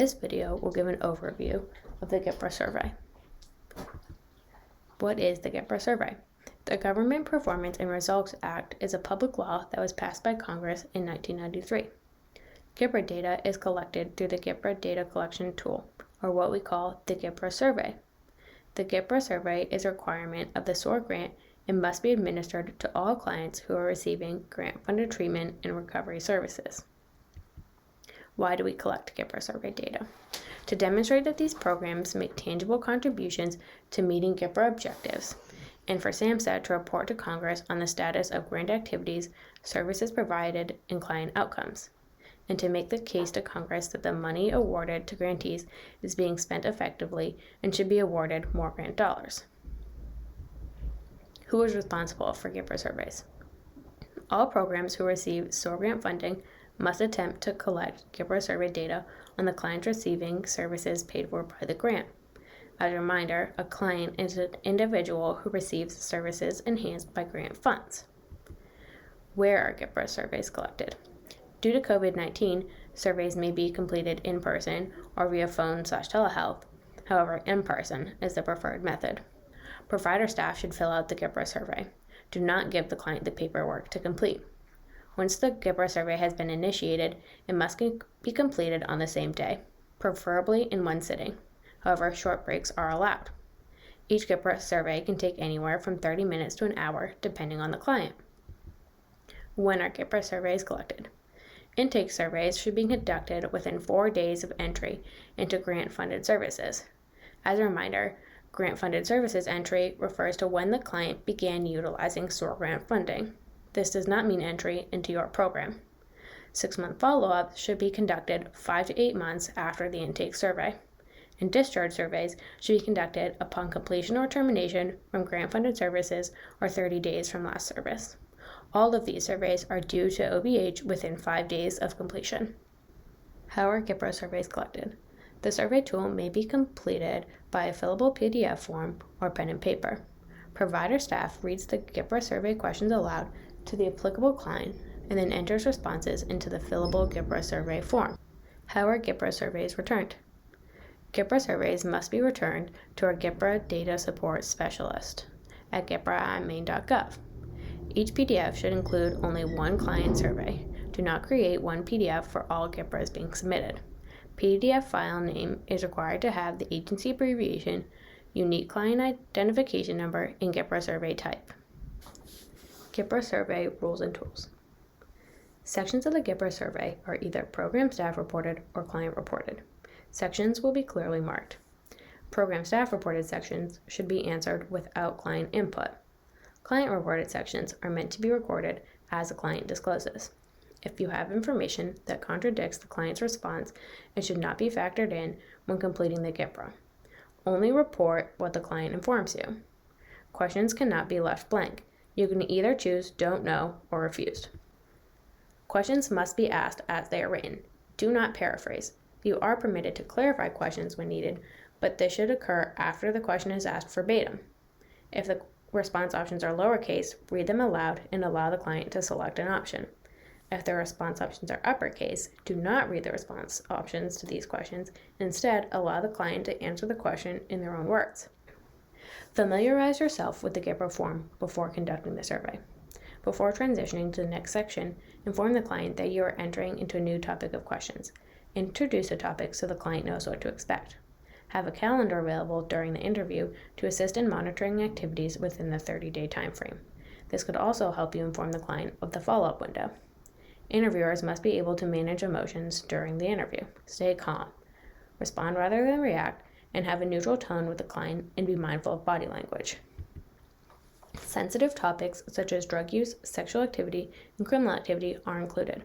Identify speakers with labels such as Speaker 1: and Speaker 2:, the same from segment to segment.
Speaker 1: This video will give an overview of the GPRA survey. What is the GPRA survey? The Government Performance and Results Act is a public law that was passed by Congress in 1993. GPRA data is collected through the GPRA Data Collection Tool, or what we call the GPRA survey. The GPRA survey is a requirement of the SOAR grant and must be administered to all clients who are receiving grant-funded treatment and recovery services. Why do we collect GPRA survey data? To demonstrate that these programs make tangible contributions to meeting GPRA objectives, and for SAMHSA to report to Congress on the status of grant activities, services provided, and client outcomes, and to make the case to Congress that the money awarded to grantees is being spent effectively and should be awarded more grant dollars. Who is responsible for GPRA surveys? All programs who receive SOAR grant funding must attempt to collect GPRA survey data on the clients receiving services paid for by the grant. As a reminder, a client is an individual who receives services enhanced by grant funds. Where are GPRA surveys collected? Due to COVID-19, surveys may be completed in person or via phone/telehealth. However, in person is the preferred method. Provider staff should fill out the GPRA survey. Do not give the client the paperwork to complete. Once the GPRA survey has been initiated, it must be completed on the same day, preferably in one sitting. However, short breaks are allowed. Each GPRA survey can take anywhere from 30 minutes to an hour, depending on the client. When are GPRA surveys collected? Intake surveys should be conducted within 4 days of entry into grant-funded services. As a reminder, grant-funded services entry refers to when the client began utilizing SOAR grant funding. This does not mean entry into your program. 6-month follow-up should be conducted 5 to 8 months after the intake survey, and discharge surveys should be conducted upon completion or termination from grant-funded services or 30 days from last service. All of these surveys are due to OBH within 5 days of completion. How are GPRA surveys collected? The survey tool may be completed by a fillable PDF form or pen and paper. Provider staff reads the GPRA survey questions aloud to the applicable client and then enters responses into the fillable GPRA survey form. How are GPRA surveys returned? GPRA surveys must be returned to our GPRA Data Support Specialist at gpra@maine.gov. Each PDF should include only one client survey. Do not create one PDF for all GPRAs being submitted. PDF file name is required to have the agency abbreviation, unique client identification number, and GPRA survey type. GPRA survey rules and tools. Sections of the GPRA survey are either program staff reported or client reported. Sections will be clearly marked. Program staff reported sections should be answered without client input. Client reported sections are meant to be recorded as the client discloses. If you have information that contradicts the client's response, it should not be factored in when completing the GPRA. Only report what the client informs you. Questions cannot be left blank. You can either choose don't know or refused. Questions must be asked as they are written. Do not paraphrase. You are permitted to clarify questions when needed, but this should occur after the question is asked verbatim. If the response options are lowercase, read them aloud and allow the client to select an option. If the response options are uppercase, do not read the response options to these questions. Instead, allow the client to answer the question in their own words. Familiarize yourself with the GPRA form before conducting the survey. Before transitioning to the next section, inform the client that you are entering into a new topic of questions. Introduce the topic so the client knows what to expect. Have a calendar available during the interview to assist in monitoring activities within the 30-day time frame. This could also help you inform the client of the follow-up window. Interviewers must be able to manage emotions during the interview. Stay calm, respond rather than react, and have a neutral tone with the client and be mindful of body language. Sensitive topics such as drug use, sexual activity, and criminal activity are included.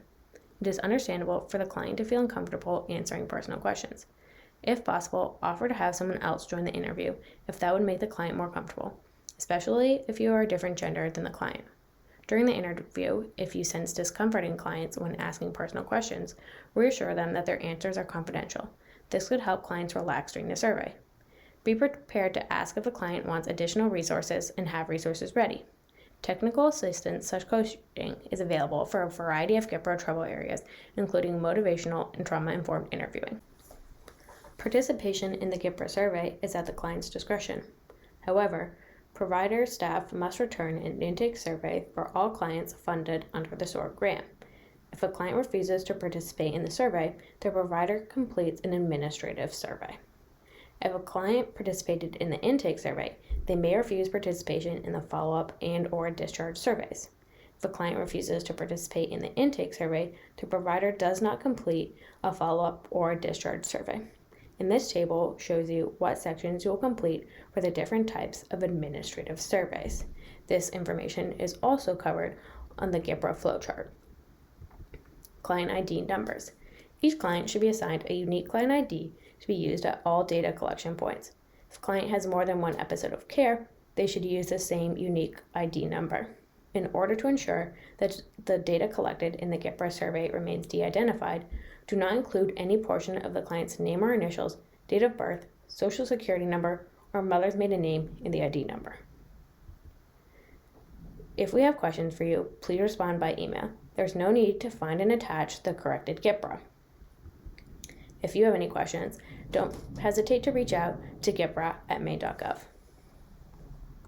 Speaker 1: It is understandable for the client to feel uncomfortable answering personal questions. If possible, offer to have someone else join the interview if that would make the client more comfortable, especially if you are a different gender than the client. During the interview, if you sense discomfort in clients when asking personal questions, reassure them that their answers are confidential. This could help clients relax during the survey. Be prepared to ask if the client wants additional resources and have resources ready. Technical assistance such coaching is available for a variety of GPRA trouble areas, including motivational and trauma-informed interviewing. Participation in the GPRA survey is at the client's discretion. However, provider staff must return an intake survey for all clients funded under the SOAR grant. If a client refuses to participate in the survey, the provider completes an administrative survey. If a client participated in the intake survey, they may refuse participation in the follow-up and/or discharge surveys. If a client refuses to participate in the intake survey, the provider does not complete a follow-up or a discharge survey. And this table shows you what sections you will complete for the different types of administrative surveys. This information is also covered on the GPRA flowchart. Client ID numbers. Each client should be assigned a unique client ID to be used at all data collection points. If a client has more than one episode of care, they should use the same unique ID number. In order to ensure that the data collected in the GPRA survey remains de-identified, do not include any portion of the client's name or initials, date of birth, social security number, or mother's maiden name in the ID number. If we have questions for you, please respond by email. There's no need to find and attach the corrected GPRA. If you have any questions, don't hesitate to reach out to GPRA@maine.gov.